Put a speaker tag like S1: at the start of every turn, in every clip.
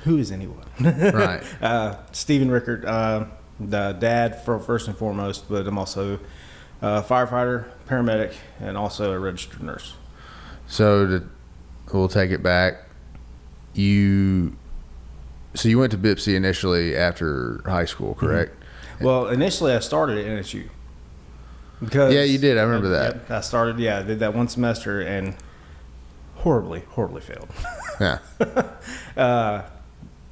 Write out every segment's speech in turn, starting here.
S1: who is anyone?
S2: Right.
S1: Stephen Rickert, the dad first and foremost, but I'm also a firefighter, paramedic, and also a registered nurse.
S2: So we'll take it back. So you went to Bipsy initially after high school, correct?
S1: Mm-hmm. Well, initially I started at NSU. Because
S2: yeah, you did. I remember that.
S1: I started, I did that one semester and horribly failed.
S2: Yeah.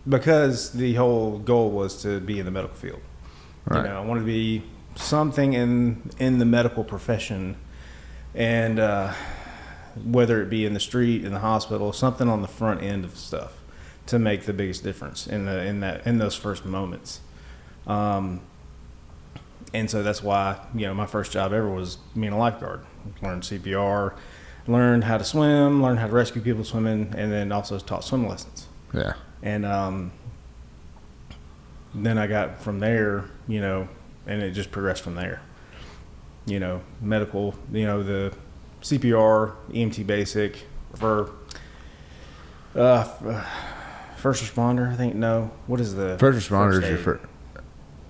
S1: Because the whole goal was to be in the medical field.
S2: Right.
S1: I wanted to be something in the medical profession, and whether it be in the street, in the hospital, something on the front end of stuff to make the biggest difference in those first moments. And so that's why, my first job ever was being a lifeguard. Learned CPR, learned how to swim, learned how to rescue people swimming, and then also taught swim lessons.
S2: Yeah.
S1: And then I got from there, and it just progressed from there. Medical, the CPR, EMT basic for first responder, I think. No, what is the
S2: first responder is your first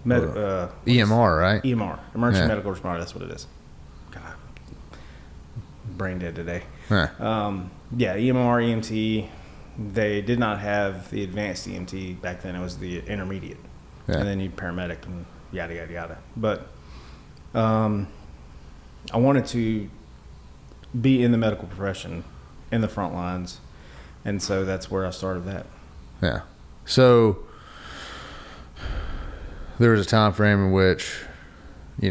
S2: EMR, right?
S1: EMR, emergency medical responder. That's what it is. God, brain dead today.
S2: Yeah.
S1: EMR, EMT. They did not have the advanced EMT back then. It was the intermediate, and then you paramedic and yada yada yada. But I wanted to be in the medical profession, in the front lines, and so that's where I started that.
S2: Yeah. So there was a time frame in which, you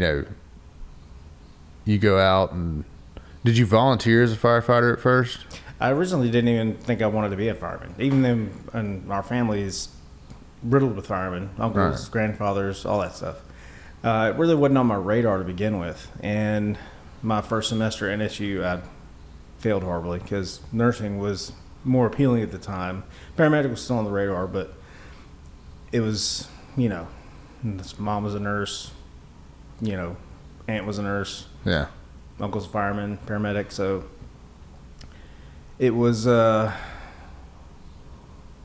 S2: go out and did you volunteer as a firefighter at first?
S1: I originally didn't even think I wanted to be a fireman, even though our family is riddled with firemen, uncles, grandfathers, all that stuff. It really wasn't on my radar to begin with. And my first semester at NSU, I failed horribly because nursing was more appealing at the time. Paramedic was still on the radar, but it was, mom was a nurse, aunt was a nurse.
S2: Yeah.
S1: Uncle's a fireman, paramedic, so it was an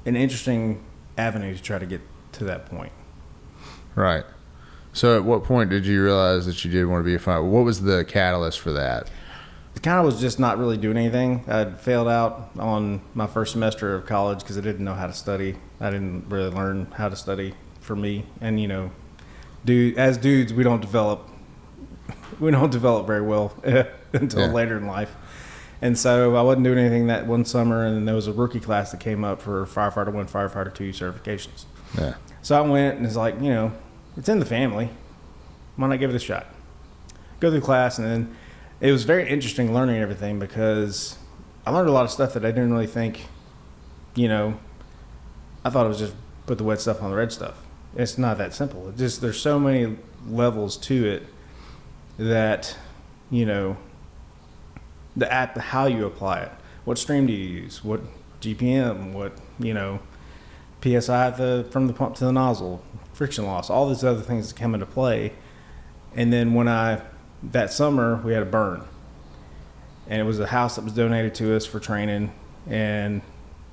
S1: interesting avenue to try to get to that point.
S2: Right. So at what point did you realize that you did want to be a firefighter? What was the catalyst for that?
S1: It kind of was just not really doing anything. I'd failed out on my first semester of college because I didn't know how to study. I didn't really learn how to study for me. And, as dudes, we don't develop very well until later in life. And so I wasn't doing anything that one summer, and then there was a rookie class that came up for Firefighter 1, Firefighter 2 certifications.
S2: Yeah.
S1: So I went, and it's like, it's in the family. Why not give it a shot? Go through class, and then it was very interesting learning everything because I learned a lot of stuff that I didn't really think, I thought it was just put the wet stuff on the red stuff. It's not that simple. It just, there's so many levels to it that, the app, how you apply it, what stream do you use, what GPM, what PSI from the pump to the nozzle, friction loss, all these other things that come into play. And then that summer we had a burn, and it was a house that was donated to us for training, and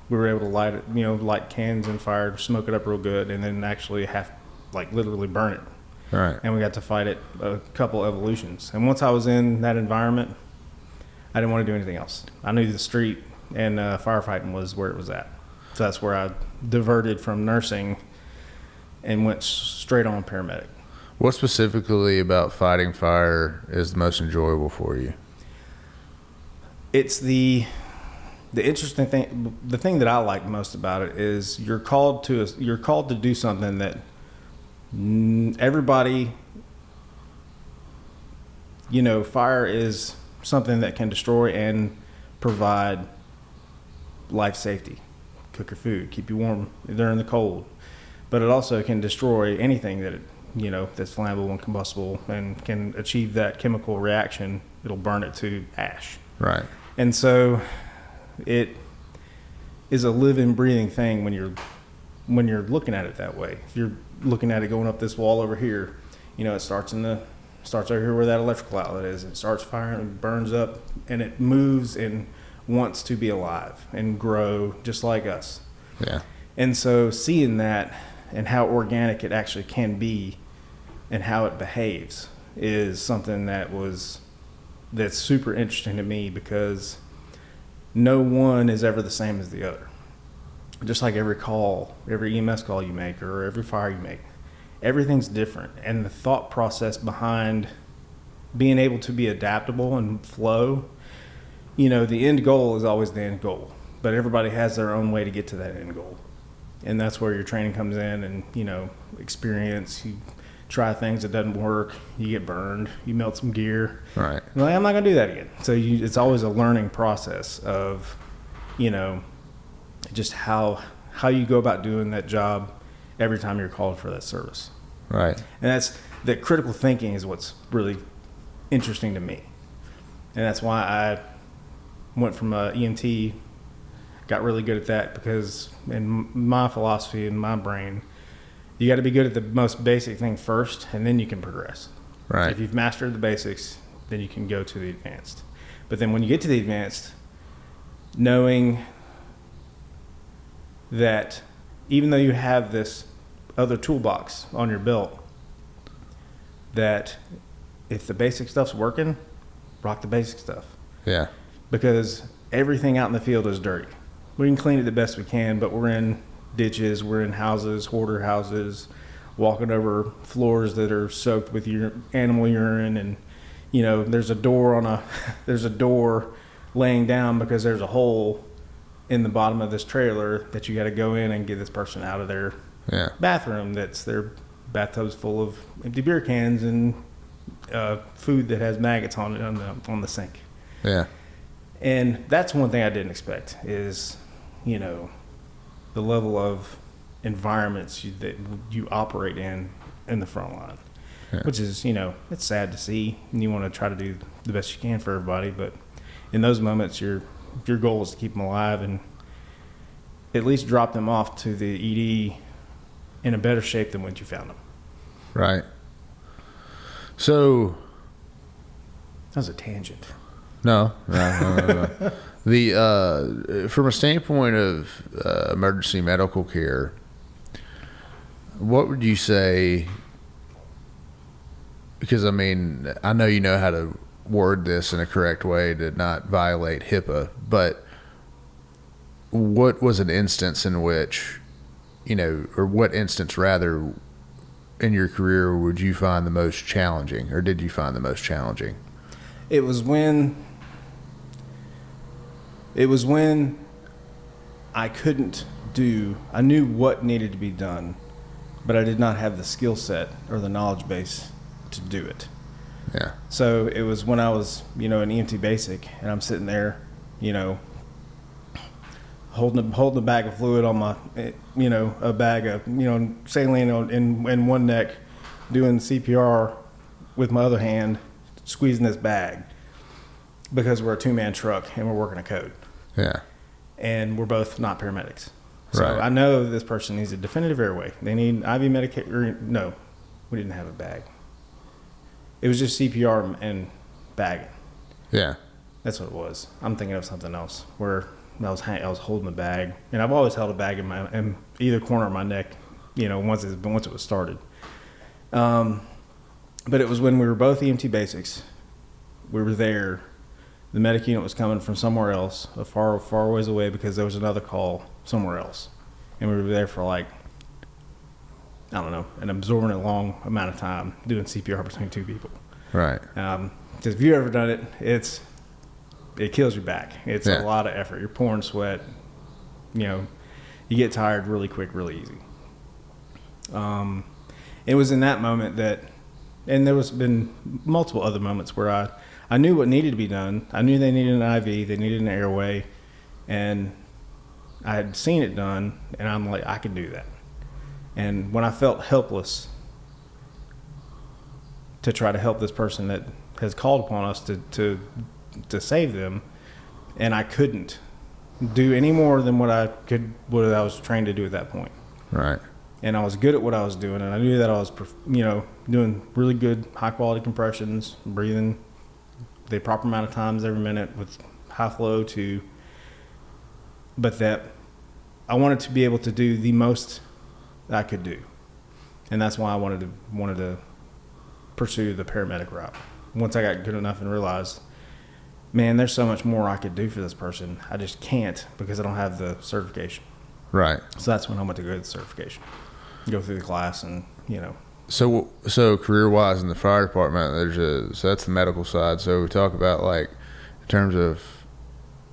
S1: we were able to light it, light cans and fire, smoke it up real good, and then actually literally burn it.
S2: Right.
S1: And we got to fight it a couple evolutions. And once I was in that environment, I didn't want to do anything else. I knew the street and firefighting was where it was at. So that's where I diverted from nursing and went straight on paramedic.
S2: What specifically about fighting fire is the most enjoyable for you?
S1: It's the interesting thing. The thing that I like most about it is you're called to do something that everybody, fire is something that can destroy and provide life safety. Cook your food, keep you warm during the cold, but it also can destroy anything that that's flammable and combustible and can achieve that chemical reaction. It'll burn it to ash.
S2: Right.
S1: And so it is a living, breathing thing when you're looking at it that way. If you're looking at it going up this wall over here, it starts over here where that electrical outlet is. It starts firing and burns up, and it moves and wants to be alive and grow just like us.
S2: Yeah.
S1: And so seeing that and how organic it actually can be and how it behaves is something that's super interesting to me, because no one is ever the same as the other. Just like every call, every EMS call you make, or every fire you make, everything's different. And the thought process behind being able to be adaptable and flow, the end goal is always the end goal, but everybody has their own way to get to that end goal. And that's where your training comes in, and, experience. You try things that doesn't work, you get burned, you melt some gear.
S2: Right.
S1: You're like, I'm not going to do that again. So it's always a learning process of, just how you go about doing that job every time you're called for that service.
S2: Right.
S1: And that's the critical thinking is what's really interesting to me. And that's why I went from a EMT, got really good at that, because in my philosophy, in my brain, you got to be good at the most basic thing first, and then you can progress.
S2: Right.
S1: If you've mastered the basics, then you can go to the advanced. But then when you get to the advanced, knowing that even though you have this other toolbox on your belt, that if the basic stuff's working, rock the basic stuff.
S2: Yeah.
S1: Because everything out in the field is dirty. We can clean it the best we can, but we're in ditches, we're in houses, hoarder houses, walking over floors that are soaked with your animal urine, and there's a door laying down because there's a hole in the bottom of this trailer that you got to go in and get this person out of their bathroom. That's their bathtub's full of empty beer cans and food that has maggots on it on the sink.
S2: Yeah.
S1: And that's one thing I didn't expect is, the level of environments that you operate in the front line, which is, it's sad to see, and you want to try to do the best you can for everybody. But in those moments, your goal is to keep them alive and at least drop them off to the ED in a better shape than when you found them.
S2: Right. So
S1: that was a tangent.
S2: No. From a standpoint of emergency medical care, what would you say? Because I know you know how to word this in a correct way to not violate HIPAA, but what was an instance in which, or what instance rather, in your career would you find the most challenging, or did you find the most challenging?
S1: It was when I I knew what needed to be done, but I did not have the skill set or the knowledge base to do it.
S2: Yeah.
S1: So it was when I was, an EMT basic, and I'm sitting there, holding a bag of fluid on my, a bag of, saline in one neck, doing CPR with my other hand, squeezing this bag, because we're a two-man truck and we're working a code.
S2: Yeah.
S1: And we're both not paramedics. So
S2: Right.
S1: I know this person needs a definitive airway. They need IV medication. No, we didn't have a bag. It was just CPR and bagging. Yeah. That's what it was. I'm thinking of something else where I was holding the bag, and I've always held a bag in either corner of my neck, once it was started. But it was when we were both EMT basics. We were there. The medic unit was coming from somewhere else, a far ways away, because there was another call somewhere else, and we were there for an absorbent long amount of time doing CPR between two people. Right. Because if you've ever done it, it kills your back. It's a lot of effort. You're pouring sweat. You get tired really quick, really easy. It was in that moment that, and there was been multiple other moments where I knew what needed to be done. I knew they needed an IV, they needed an airway, and I had seen it done, and I'm like, I can do that. And when I felt helpless to try to help this person that has called upon us to save them, and I couldn't do any more than what I was trained to do at that point. Right. And I was good at what I was doing, and I knew that I was, doing really good high quality compressions, breathing the proper amount of times every minute with high flow but that I wanted to be able to do the most I could do, and that's why I wanted to pursue the paramedic route. Once I got good enough and realized, man, there's so much more I could do for this person. I just can't because I don't have the certification.
S2: Right.
S1: So that's when I went to go to the certification, go through the class, and
S2: So career wise in the fire department, so that's the medical side. So we talk about like in terms of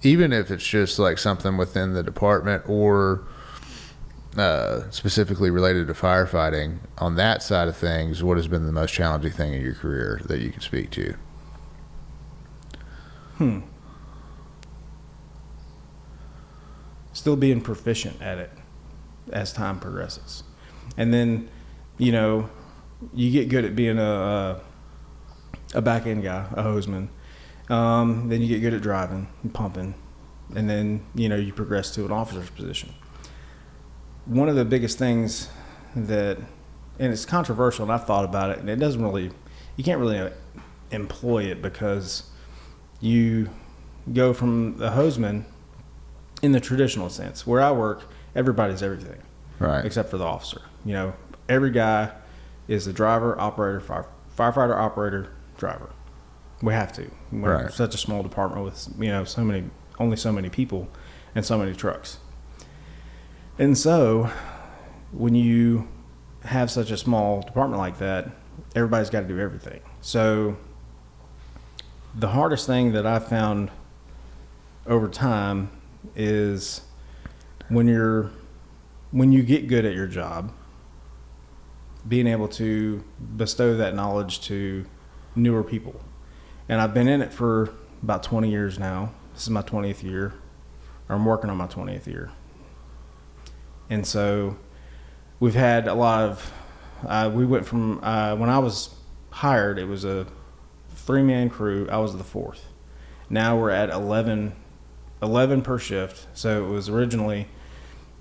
S2: even if it's just like something within the department or specifically related to firefighting, on that side of things, what has been the most challenging thing in your career that you can speak to?
S1: Still being proficient at it as time progresses. And then, you get good at being a back end guy, a hosman. Then you get good at driving and pumping. And then, you progress to an officer's position. One of the biggest things and it's controversial, and I've thought about it, and you can't really employ it because you go from the hosman in the traditional sense. Where I work, everybody's everything.
S2: Right.
S1: Except for the officer. Every guy is a driver, operator, firefighter, operator, driver. We have to. We're such a small department with, only so many people and so many trucks. And so when you have such a small department like that, everybody's got to do everything. So the hardest thing that I found over time is when you get good at your job, being able to bestow that knowledge to newer people. And I've been in it for about 20 years now. This is my 20th year, or I'm working on my 20th year. And so we've had a lot of, we went from, when I was hired, it was a 3-man crew. I was the 4th. Now we're at 11 per shift. So it was originally,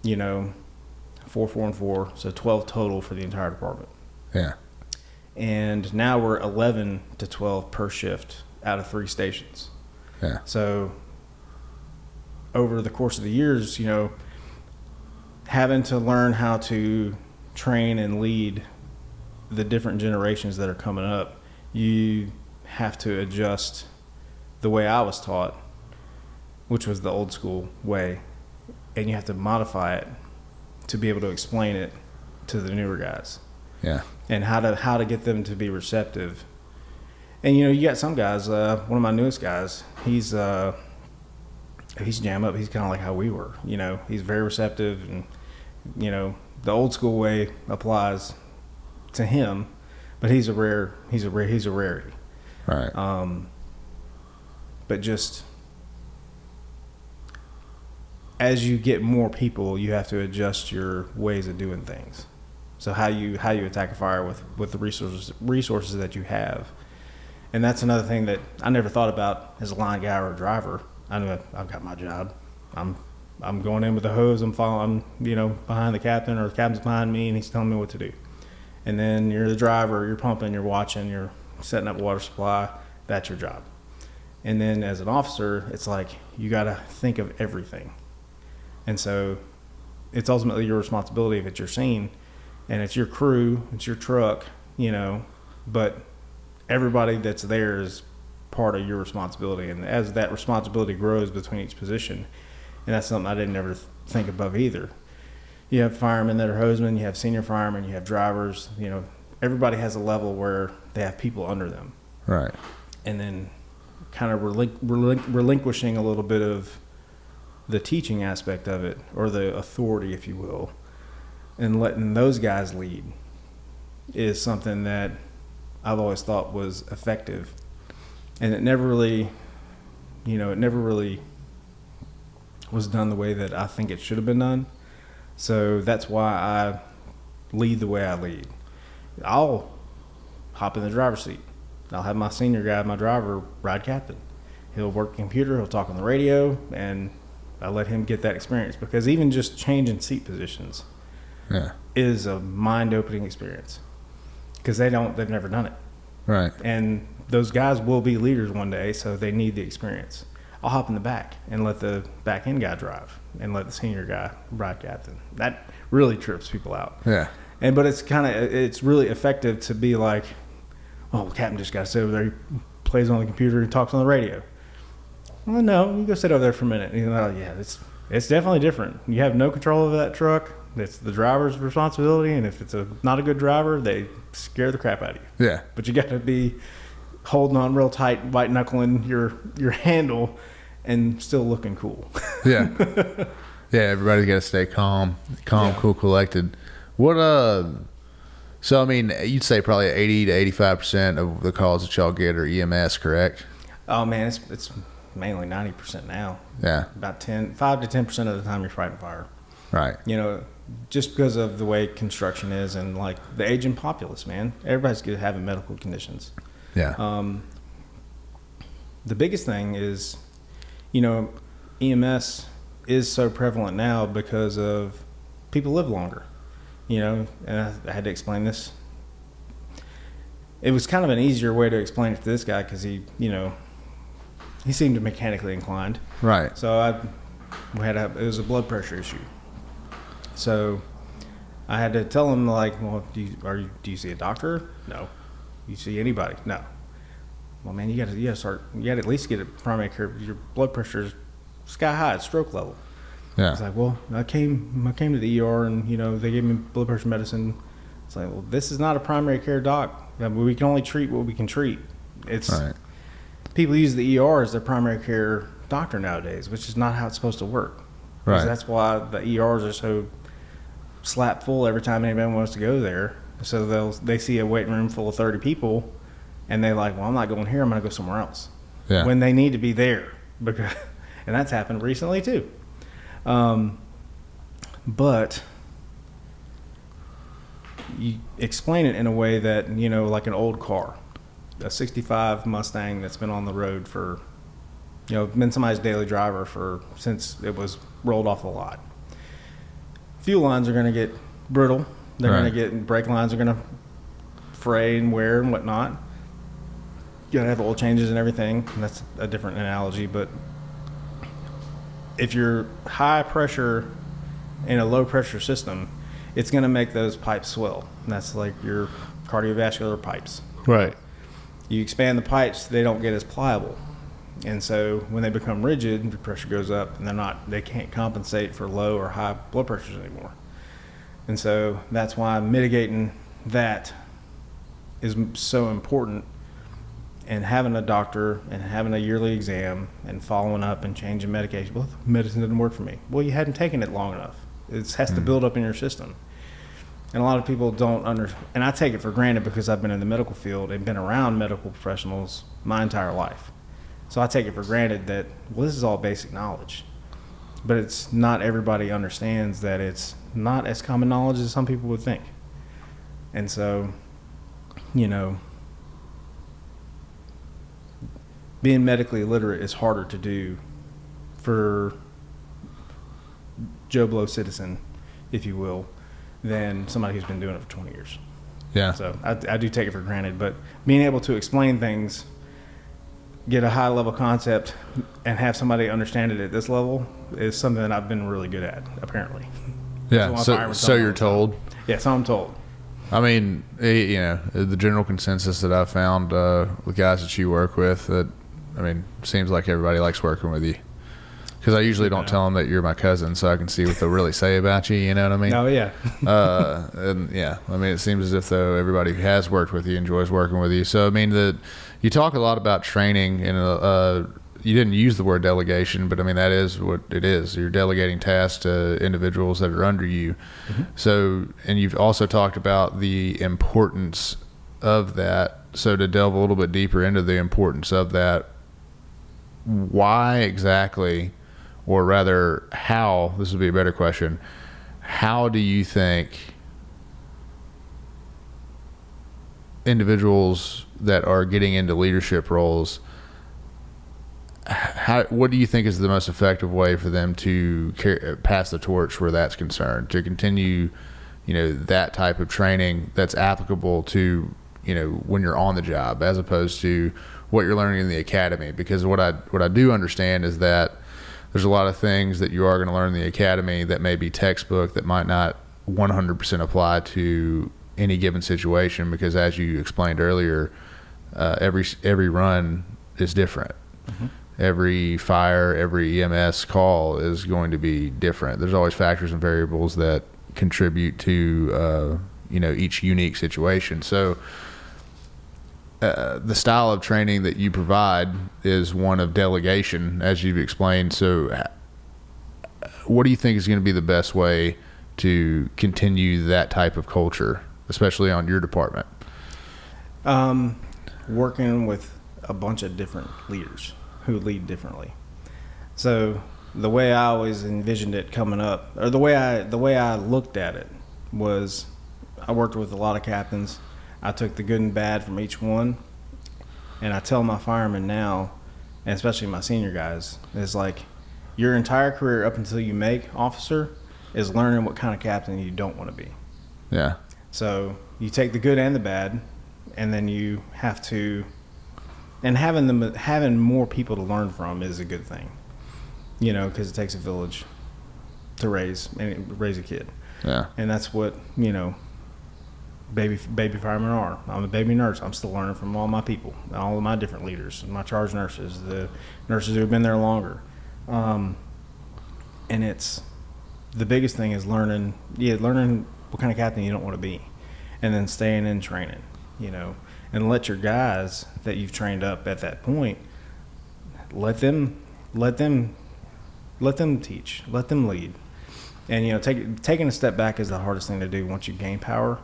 S1: 4, 4, and 4. So 12 total for the entire department.
S2: Yeah.
S1: And now we're 11 to 12 per shift out of 3 stations.
S2: Yeah.
S1: So over the course of the years, having to learn how to train and lead the different generations that are coming up, you have to adjust the way I was taught, which was the old school way, and you have to modify it to be able to explain it to the newer guys.
S2: Yeah.
S1: And how to get them to be receptive. And you got some guys, one of my newest guys, he's jam up. He's kind of like how we were, he's very receptive, and the old school way applies to him, but he's a rarity.
S2: Right.
S1: But just as you get more people, you have to adjust your ways of doing things. So how you attack a fire with the resources that you have. And that's another thing that I never thought about as a line guy or a driver. I know I've got my job. I'm going in with the hose. I'm following, behind the captain, or the captain's behind me, and he's telling me what to do. And then you're the driver. You're pumping. You're watching. You're setting up water supply. That's your job. And then as an officer, it's like you got to think of everything. And so it's ultimately your responsibility if it's your scene, and it's your crew, it's your truck, but everybody that's there is part of your responsibility. And as that responsibility grows between each position, and that's something I didn't ever think above either. You have firemen that are hosmen, you have senior firemen, you have drivers, everybody has a level where they have people under them.
S2: Right.
S1: And then kind of relinquishing a little bit of the teaching aspect of it, or the authority, if you will, and letting those guys lead is something that I've always thought was effective. And it never really was done the way that I think it should have been done. So that's why I lead the way I lead. I'll hop in the driver's seat. I'll have my senior guy, my driver, ride captain. He'll work the computer, he'll talk on the radio, and I let him get that experience, because even just changing seat positions is a mind-opening experience, because they've never done it.
S2: Right.
S1: And those guys will be leaders one day, so they need the experience. I'll hop in the back and let the back end guy drive and let the senior guy ride captain. That really trips people out.
S2: Yeah.
S1: But it's really effective to be like, oh, captain just got to sit over there. He plays on the computer and talks on the radio. Well, no, you go sit over there for a minute. Yeah, it's definitely different. You have no control over that truck. It's the driver's responsibility, and if it's not a good driver, they scare the crap out of you.
S2: Yeah.
S1: But you got to be holding on real tight, white knuckling your handle, and still looking cool.
S2: Yeah. Yeah. Everybody's got to stay calm, cool, collected. What So I mean, you'd say probably 80 to 85% of the calls that y'all get are EMS, correct?
S1: Oh man, it's mainly 90% now.
S2: Yeah.
S1: About 5 to 10% of the time you're fighting fire.
S2: Right.
S1: Just because of the way construction is and like the aging populace, man. Everybody's good having medical conditions.
S2: Yeah.
S1: The biggest thing is, EMS is so prevalent now because of people live longer. And I had to explain this. It was kind of an easier way to explain it to this guy because he seemed mechanically inclined.
S2: Right.
S1: So it was a blood pressure issue. So I had to tell him like, well, do you see a doctor? No. You see anybody? No. Well, man, you got to at least get a primary care. Your blood pressure is sky high, it's stroke level.
S2: Yeah.
S1: It's like, well, I came to the ER and they gave me blood pressure medicine. It's like, well, this is not a primary care doc. We can only treat what we can treat. It's
S2: right.
S1: People use the ER as their primary care doctor nowadays, which is not how it's supposed to work.
S2: Right.
S1: That's why the ERs are so slap full every time anybody wants to go there. So they see a waiting room full of 30 people, and they're like, well, I'm not going here. I'm going to go somewhere else.
S2: Yeah.
S1: When they need to be there, and that's happened recently too. But you explain it in a way that, like an old car, a 65 Mustang that's been on the road for, been somebody's daily driver since it was rolled off the lot. Fuel lines are going to get brittle. They're
S2: right.
S1: going to get, brake lines are going to fray and wear and whatnot. You got to have oil changes and everything. And that's a different analogy, but if you're high pressure in a low pressure system, it's going to make those pipes swell. And that's like your cardiovascular pipes.
S2: Right.
S1: You expand the pipes, they don't get as pliable. And so when they become rigid, the pressure goes up and they can't compensate for low or high blood pressures anymore. And so that's why mitigating that is so important. And having a doctor and having a yearly exam and following up and changing medication. Well, medicine didn't work for me. Well, you hadn't taken it long enough. It has to build up in your system. And a lot of people don't understand. And I take it for granted because I've been in the medical field and been around medical professionals my entire life. So I take it for granted that, well, this is all basic knowledge. But it's not everybody understands that it's not as common knowledge as some people would think. And so, being medically illiterate is harder to do for Joe Blow citizen, if you will, than somebody who's been doing it for 20 years.
S2: Yeah.
S1: So I do take it for granted, but being able to explain things, get a high level concept, and have somebody understand it at this level is something that I've been really good at, apparently.
S2: Yeah. So you're told?
S1: Yeah, so I'm told.
S2: I mean, the general consensus that I've found with guys that you work with, seems like everybody likes working with you. Because I usually don't tell them that you're my cousin, so I can see what they'll really say about you. You know what I mean?
S1: Oh yeah.
S2: It seems as if though everybody who has worked with you enjoys working with you. So you talk a lot about training, and you didn't use the word delegation, but that is what it is. You're delegating tasks to individuals that are under you. Mm-hmm. So, and you've also talked about the importance of that. So to delve a little bit deeper into the importance of that, why exactly, or rather how, this would be a better question, how do you think individuals that are getting into leadership roles, what do you think is the most effective way for them to pass the torch where that's concerned, to continue that type of training that's applicable to when you're on the job, as opposed to what you're learning in the academy. Because what I do understand is that there's a lot of things that you are going to learn in the academy that may be textbook that might not 100% apply to any given situation, because as you explained earlier, every run is different. Mm-hmm. Every fire, every EMS call is going to be different. There's always factors and variables that contribute to each unique situation. So the style of training that you provide is one of delegation, as you've explained. So what do you think is going to be the best way to continue that type of culture, especially on your department?
S1: Working with a bunch of different leaders who lead differently. So the way I always envisioned it coming up, or the way I looked at it, was I worked with a lot of captains. I took the good and bad from each one, and I tell my firemen now, and especially my senior guys, is like, your entire career up until you make officer is learning what kind of captain you don't want to be.
S2: Yeah.
S1: So you take the good and the bad, and then you have to, and having more people to learn from is a good thing, because it takes a village to raise a kid.
S2: Yeah.
S1: And that's what baby firemen are. I'm a baby nurse. I'm still learning from all my people, all of my different leaders, my charge nurses, the nurses who have been there longer. And it's the biggest thing is learning what kind of captain you don't want to be, and then staying in training, and let your guys that you've trained up at that point, let them teach, let them lead. And taking a step back is the hardest thing to do once you gain power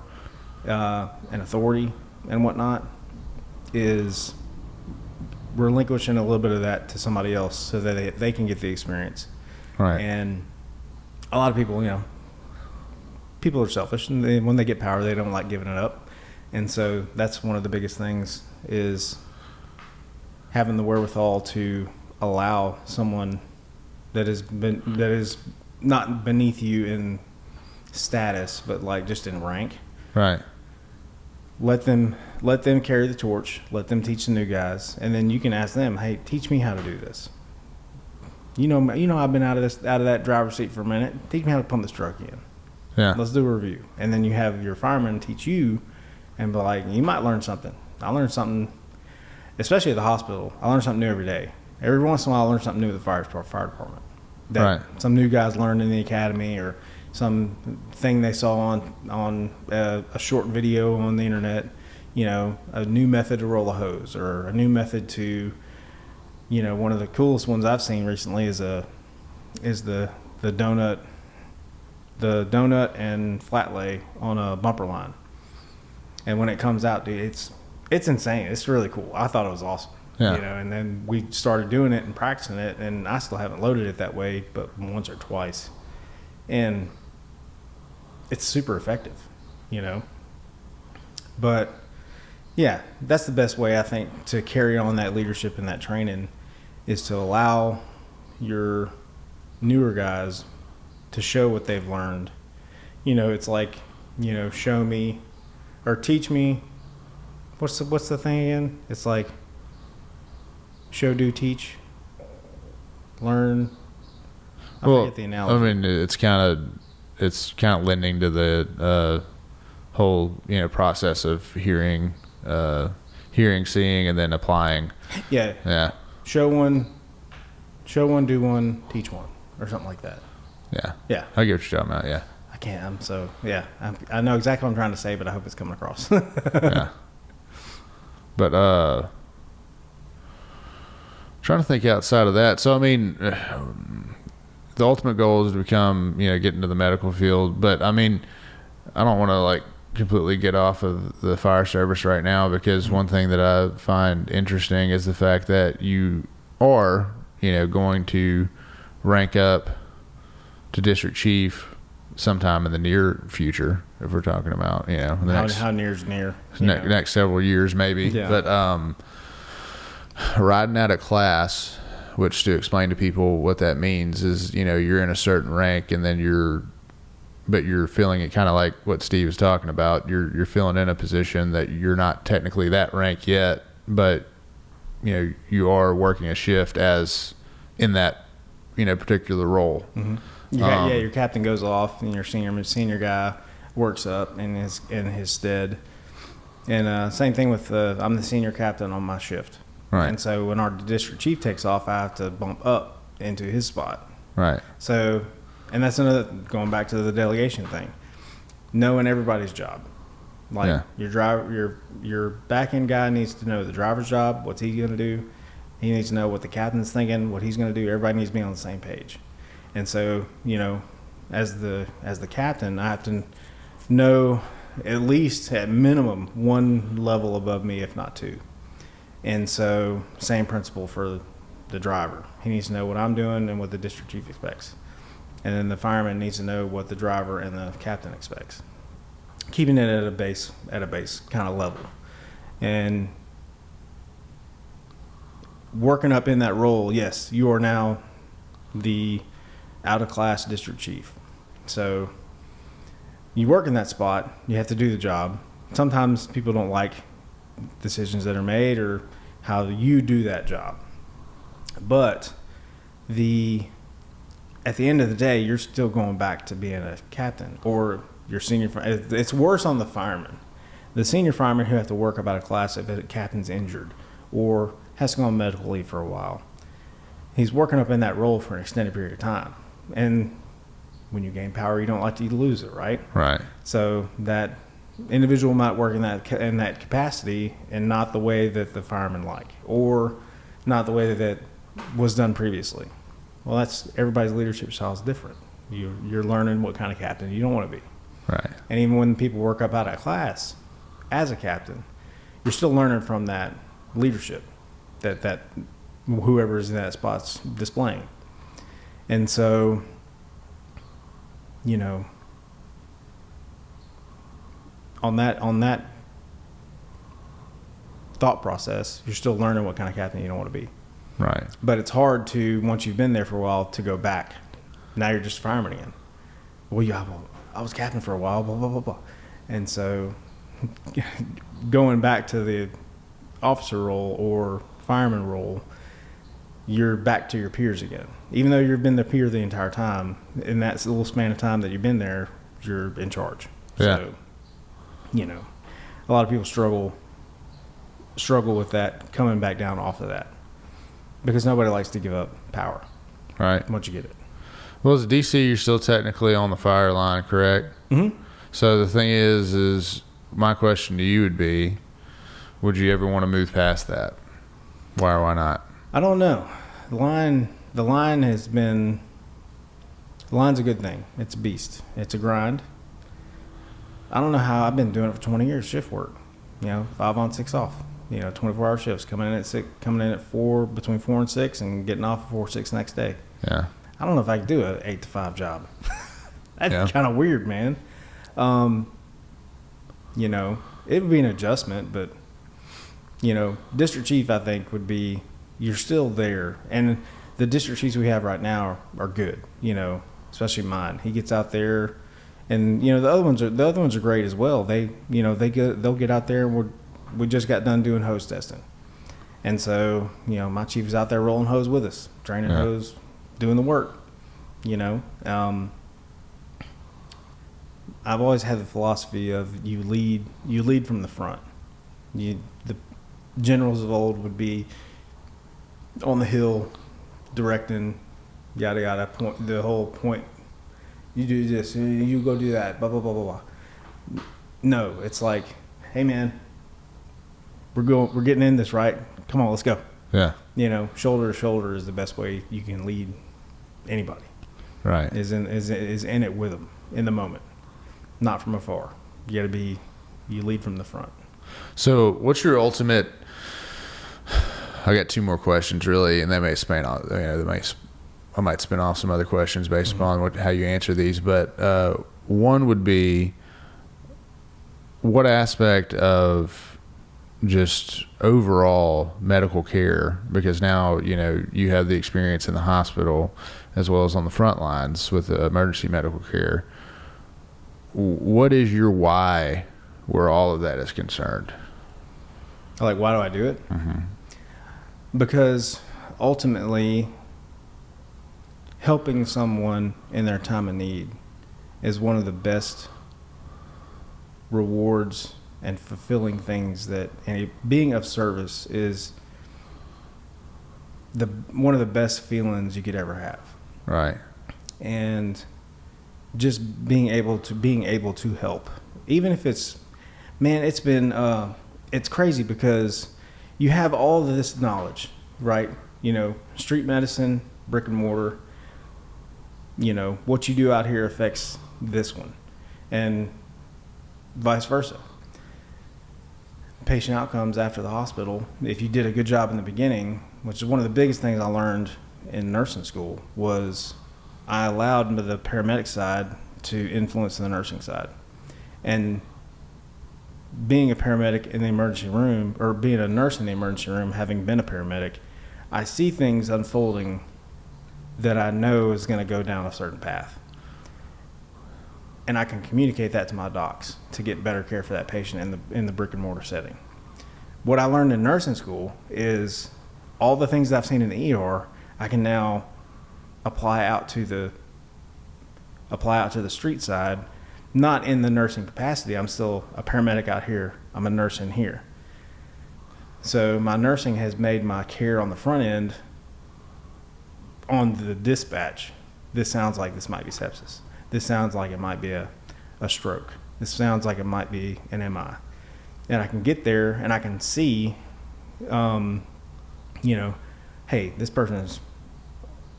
S1: and authority and whatnot, is relinquishing a little bit of that to somebody else so that they can get the experience.
S2: Right.
S1: And a lot of people, people are selfish, and when they get power, they don't like giving it up. And so that's one of the biggest things, is having the wherewithal to allow someone that is not beneath you in status, but like just in rank.
S2: Right.
S1: Let them carry the torch. Let them teach the new guys, and then you can ask them, "Hey, teach me how to do this. I've been out of that driver's seat for a minute. Teach me how to pump this truck in.
S2: Yeah.
S1: Let's do a review." And then you have your fireman teach you, and be like, you might learn something. I learned something, especially at the hospital. I learn something new every day. Every once in a while, I learn something new with the fire department. That
S2: right.
S1: Some new guys learned in the academy, or some thing they saw on a short video on the internet. A new method to roll a hose, or a new method to, one of the coolest ones I've seen recently is the donut and flat lay on a bumper line. And when it comes out, dude, it's insane. It's really cool. I thought it was awesome.
S2: Yeah.
S1: And then we started doing it and practicing it, and I still haven't loaded it that way, but once or twice. And it's super effective, But yeah, that's the best way, I think, to carry on that leadership and that training, is to allow your newer guys to show what they've learned. It's like, show me or teach me. What's the thing again? It's like show, do, teach, learn. I forget the analogy.
S2: I mean, it's kind of lending to the whole process of hearing, seeing, and then applying.
S1: Yeah.
S2: Yeah.
S1: Show one, do one, teach one, or something like that.
S2: Yeah.
S1: Yeah.
S2: I get what you're talking about. Yeah.
S1: I can't. I know exactly what I'm trying to say, but I hope it's coming across.
S2: Yeah. But trying to think outside of that. So I mean, the ultimate goal is to become, get into the medical field. But I mean, I don't want to completely get off of the fire service right now, because one thing that I find interesting is the fact that you are, going to rank up to district chief sometime in the near future, if we're talking about,
S1: how near's near?
S2: Next several years maybe.
S1: Yeah.
S2: But riding out a class, which, to explain to people what that means, is, you're in a certain rank, and then you're but you're feeling it kind of like what Steve was talking about. You're feeling in a position that you're not technically that rank yet, but you are working a shift as in that particular role.
S1: Your captain goes off, and your senior guy works up in his stead. And same thing with I'm the senior captain on my shift.
S2: Right.
S1: And so when our district chief takes off, I have to bump up into his spot.
S2: Right.
S1: So, and that's another, going back to the delegation thing, knowing everybody's job. Like your back end guy needs to know the driver's job, what's he going to do. He needs to know what the captain's thinking, what he's going to do. Everybody needs to be on the same page. And so, as the captain, I have to know at least at minimum one level above me, if not two. And so same principle for the driver. He needs to know what I'm doing and what the district chief expects. And then the fireman needs to know what the driver and the captain expects. Keeping it at a base kind of level. And working up in that role, yes, you are now the out-of-class district chief. So you work in that spot, you have to do the job. Sometimes people don't like decisions that are made or how you do that job. But at the end of the day, you're still going back to being a captain or your senior. It's worse on the firemen. The senior firemen who have to work about a class if a captain's injured or has to go on medical leave for a while. He's working up in that role for an extended period of time. And when you gain power, you don't like to lose it, right?
S2: Right.
S1: So that individual might work in that capacity and not the way that the firemen like, or not the way that was done previously. Well, that's everybody's leadership style is different. You're learning what kind of captain you don't want to be.
S2: Right.
S1: And even when people work up out of class as a captain, you're still learning from that leadership that whoever's in that spot's displaying. And so, on that thought process, you're still learning what kind of captain you don't want to be.
S2: Right.
S1: But it's hard to, once you've been there for a while, to go back. Now you're just fireman again. Well, I was captain for a while, blah, blah, blah, blah. And so going back to the officer role or fireman role, you're back to your peers again. Even though you've been the peer the entire time, in that little span of time that you've been there, you're in charge.
S2: Yeah.
S1: So, a lot of people struggle with that, coming back down off of that, because nobody likes to give up power.
S2: Right.
S1: Once you get it.
S2: Well, as a DC, you're still technically on the fire line, correct?
S1: Mm-hmm.
S2: So the thing is my question to you would be, would you ever want to move past that? Why or why not?
S1: I don't know. The line's a good thing. It's a beast. It's a grind. I don't know how. I've been doing it for 20 years, shift work. 5 on, 6 off. 24-hour shifts, coming in at 6, coming in at 4, between 4 and 6, and getting off at 4, 6 next day.
S2: Yeah.
S1: I don't know if I could do an 8 to 5 job. That's kind of weird, man. It would be an adjustment, but district chief, I think, would be, you're still there. And the district chiefs we have right now are good, especially mine. He gets out there, and the other ones are great as well. They'll get out there, and we just got done doing hose testing. And so, my chief is out there rolling hose with us, draining hose, doing the work, I've always had the philosophy of you lead from the front. The generals of old would be on the hill directing, yada yada, the whole point. You do this, you go do that, blah blah blah blah blah. No, it's like, hey man, we're getting in this, right? Come on, let's go.
S2: Yeah.
S1: Shoulder to shoulder is the best way you can lead anybody.
S2: Right.
S1: Is in it with them in the moment, not from afar. You lead from the front.
S2: So what's your ultimate, I got 2 more questions really, and they may span off, I might spin off some other questions based upon how you answer these, but one would be, what aspect of just overall medical care, because now you have the experience in the hospital as well as on the front lines with emergency medical care, what is your why where all of that is concerned?
S1: Like, why do I do it? Mm-hmm. Because ultimately, helping someone in their time of need is one of the best rewards and fulfilling things that, and being of service is one of the best feelings you could ever have.
S2: Right.
S1: And just being able to help, even if it's, man, it's crazy because you have all of this knowledge, right? You know, street medicine, brick and mortar, you know, what you do out here affects this one, and vice versa. Patient outcomes after the hospital, if you did a good job in the beginning, which is one of the biggest things I learned in nursing school, was I allowed the paramedic side to influence the nursing side. And being a paramedic in the emergency room, or being a nurse in the emergency room, having been a paramedic, I see things unfolding that I know is going to go down a certain path. And I can communicate that to my docs to get better care for that patient in the brick and mortar setting. What I learned in nursing school is all the things that I've seen in the ER, I can now apply out to the street side, not in the nursing capacity. I'm still a paramedic out here. I'm a nurse in here. So my nursing has made my care on the front end, on the dispatch, this sounds like this might be sepsis. This sounds like it might be a stroke. This sounds like it might be an MI. And I can get there and I can see, you know, hey, this person is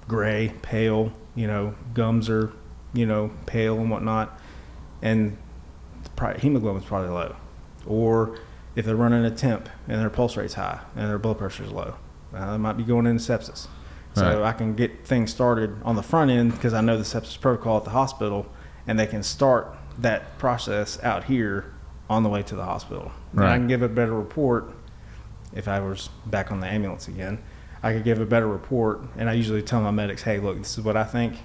S1: gray, pale, you know, gums are, you know, pale and whatnot. And hemoglobin's probably low. Or if they're running a temp and their pulse rate's high and their blood pressure's low, they might be going into sepsis. So right. I can get things started on the front end because I know the sepsis protocol at the hospital, and they can start that process out here on the way to the hospital. Right. And I can give a better report if I was back on the ambulance again. I could give a better report, and I usually tell my medics, hey, look, this is what I think.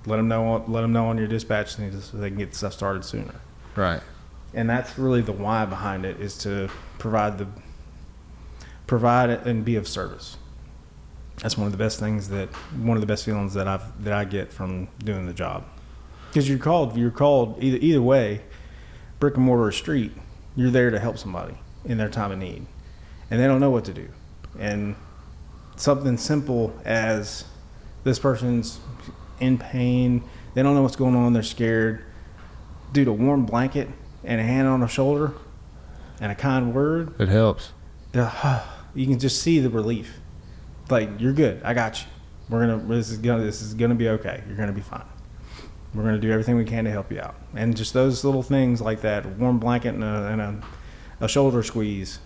S1: Let them know on your dispatch so they can get stuff started sooner. Right. And that's really the why behind it, is to provide and be of service. That's one of the best feelings that I get from doing the job. Because you're called either way, brick and mortar or street, you're there to help somebody in their time of need. And they don't know what to do. And something simple as this person's in pain, they don't know what's going on, they're scared. Dude, a warm blanket and a hand on the shoulder and a kind word.
S2: It helps.
S1: You can just see the relief. Like, you're good. I got you. This is gonna be okay. You're gonna be fine. We're gonna do everything we can to help you out. And just those little things like that, a warm blanket and a shoulder squeeze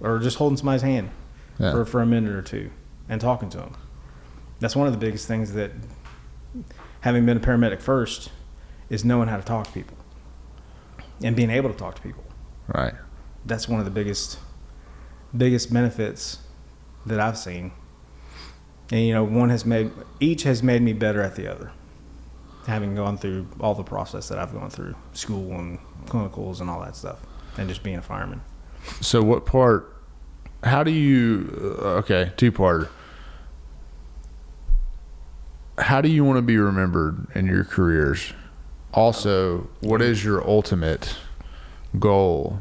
S1: or just holding somebody's hand for a minute or two and talking to them. That's one of the biggest things that, having been a paramedic first, is knowing how to talk to people and being able to talk to people. Right. That's one of the biggest benefits that I've seen. And, you know, each has made me better at the other, having gone through all the process that I've gone through, school and clinicals and all that stuff, and just being a fireman.
S2: So how do you, okay, two-parter. How do you want to be remembered in your careers? Also, what is your ultimate goal?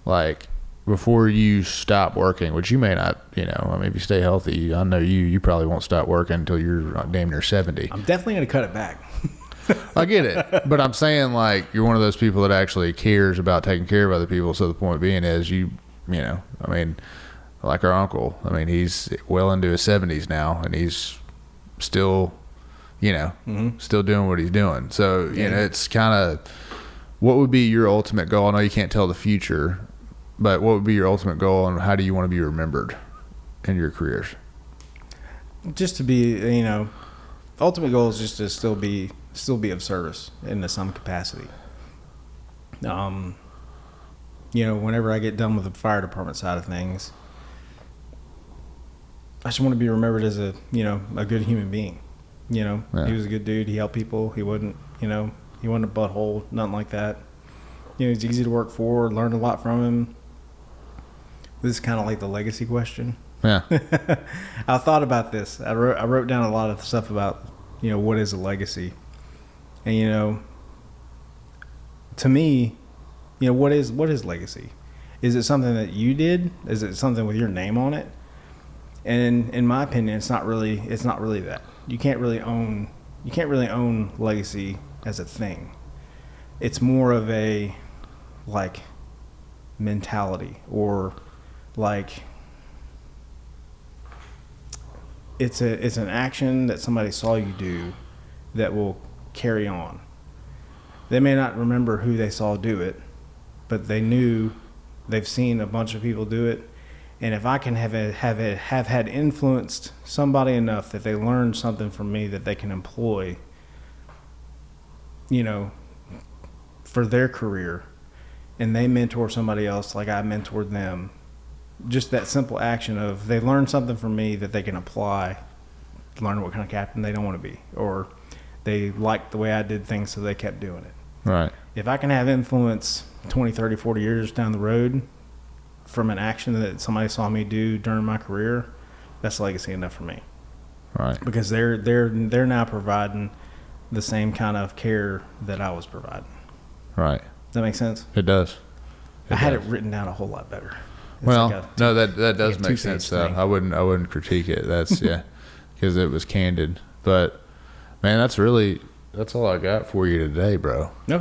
S2: Like, before you stop working, which you may not, you know, I mean, if you stay healthy, I know you probably won't stop working until you're damn near 70.
S1: I'm definitely going to cut it back.
S2: I get it. But I'm saying, like, you're one of those people that actually cares about taking care of other people. So the point being is you know, I mean, like our uncle, I mean, he's well into his 70s now, and he's still, you know, still doing what he's doing. So, you know, it's kind of, what would be your ultimate goal? I know you can't tell the future, but what would be your ultimate goal, and how do you want to be remembered in your careers?
S1: Just to be, you know, ultimate goal is just to still be of service in some capacity. You know, whenever I get done with the fire department side of things, I just want to be remembered as a good human being. You know, He was a good dude. He helped people. He wasn't, you know, He wasn't a butthole, nothing like that. You know, he's easy to work for. Learned a lot from him. This is kind of like the legacy question.
S2: Yeah.
S1: I thought about this. I wrote down a lot of stuff about, you know, what is a legacy. And, you know, to me, you know, what is legacy? Is it something that you did? Is it something with your name on it? And in my opinion, it's not really that. You can't really own legacy as a thing. It's more of a like mentality, or like it's an action that somebody saw you do that will carry on. They may not remember who they saw do it, but they've seen a bunch of people do it. And if I can have had influenced somebody enough that they learned something from me that they can employ, you know, for their career, and they mentor somebody else like I mentored them, just that simple action of they learned something from me that they can apply, learn what kind of captain they don't want to be, or they liked the way I did things so they kept doing it.
S2: Right.
S1: If I can have influence 20, 30, 40 years down the road from an action that somebody saw me do during my career, that's legacy enough for me.
S2: Right.
S1: Because they're now providing the same kind of care that I was providing.
S2: Right.
S1: Does that make sense?
S2: It does.
S1: I had it written down a whole lot better. It's
S2: Well,
S1: like
S2: no, that does
S1: like a
S2: make sense though.
S1: thing.
S2: I wouldn't critique it. That's yeah, because it was candid. But man, that's all I got for you today, bro.
S1: No.